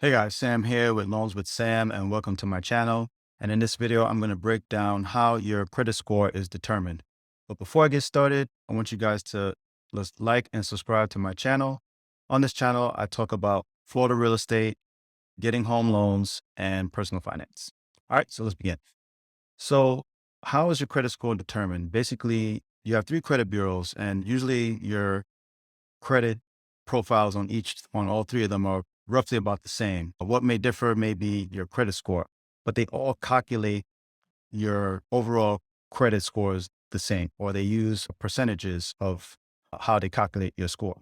Hey guys, Sam here with Loans with Sam, and welcome to my channel. And in this video, I'm going to break down how your credit score is determined. But before I get started, I want you guys to like and subscribe to my channel. On this channel, I talk about Florida real estate, getting home loans, and personal finance. All right, so let's begin. So how is your credit score determined? Basically, you have three credit bureaus, and usually your credit profiles on all three of them are roughly about the same. What may differ may be your credit score, but they all calculate your overall credit scores the same, or they use percentages of how they calculate your score.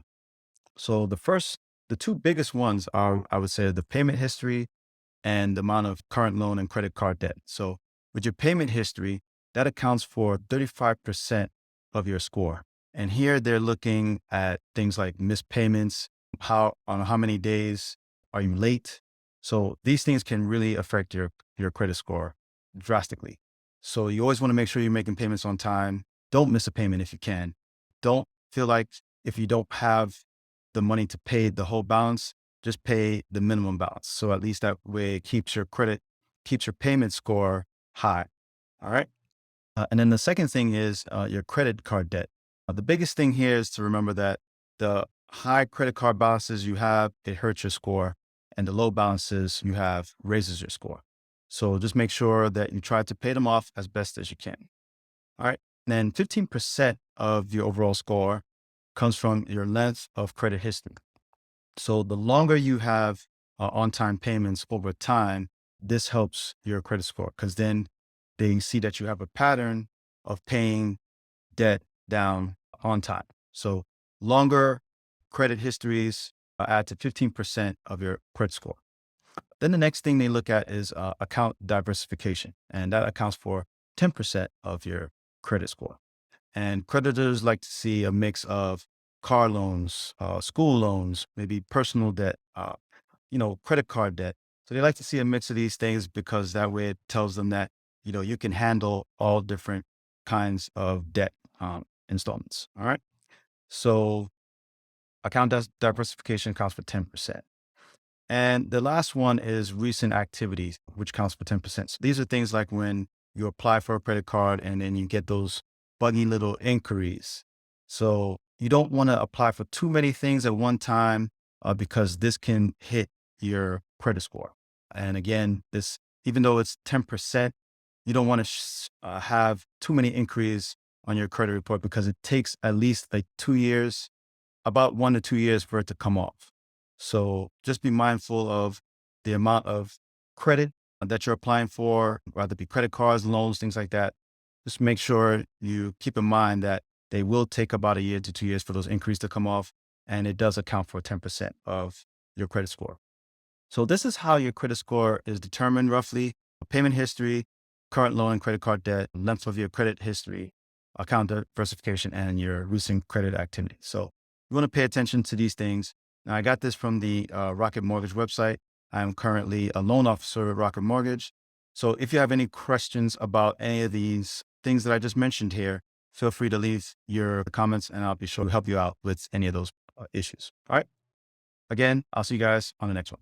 So the two biggest ones are, I would say, the payment history and the amount of current loan and credit card debt. So with your payment history, that accounts for 35% of your score. And here they're looking at things like missed payments, how many days are you late. So these things can really affect your credit score drastically. So you always want to make sure you're making payments on time. Don't miss a payment if you can. Don't feel like if you don't have the money to pay the whole balance, just pay the minimum balance. So at least that way it keeps your payment score high. All right. And then the second thing is your credit card debt. The biggest thing here is to remember that the high credit card balances you have, it hurts your score, and the low balances you have raises your score. So just make sure that you try to pay them off as best as you can. All right. Then 15% of your overall score comes from your length of credit history. So the longer you have on-time payments over time, this helps your credit score because then they see that you have a pattern of paying debt down on time. So longer credit histories add to 15% of your credit score. Then the next thing they look at is account diversification, and that accounts for 10% of your credit score. And creditors like to see a mix of car loans, school loans, maybe personal debt, credit card debt. So they like to see a mix of these things because that way it tells them that, you can handle all different kinds of debt installments. All right. So diversification counts for 10%. And the last one is recent activities, which counts for 10%. So these are things like when you apply for a credit card and then you get those buggy little inquiries. So you don't want to apply for too many things at one time because this can hit your credit score. And again, even though it's 10%, you don't want to have too many inquiries on your credit report because it takes at least like 2 years, about 1 to 2 years for it to come off. So just be mindful of the amount of credit that you're applying for, whether it be credit cards, loans, things like that. Just make sure you keep in mind that they will take about 1 to 2 years for those increases to come off. And it does account for 10% of your credit score. So this is how your credit score is determined roughly: payment history, current loan and credit card debt, length of your credit history, account diversification, and your recent credit activity. So you want to pay attention to these things. Now, I got this from the Rocket Mortgage website. I'm currently a loan officer at Rocket Mortgage. So if you have any questions about any of these things that I just mentioned here, feel free to leave your comments and I'll be sure to help you out with any of those issues. All right. Again, I'll see you guys on the next one.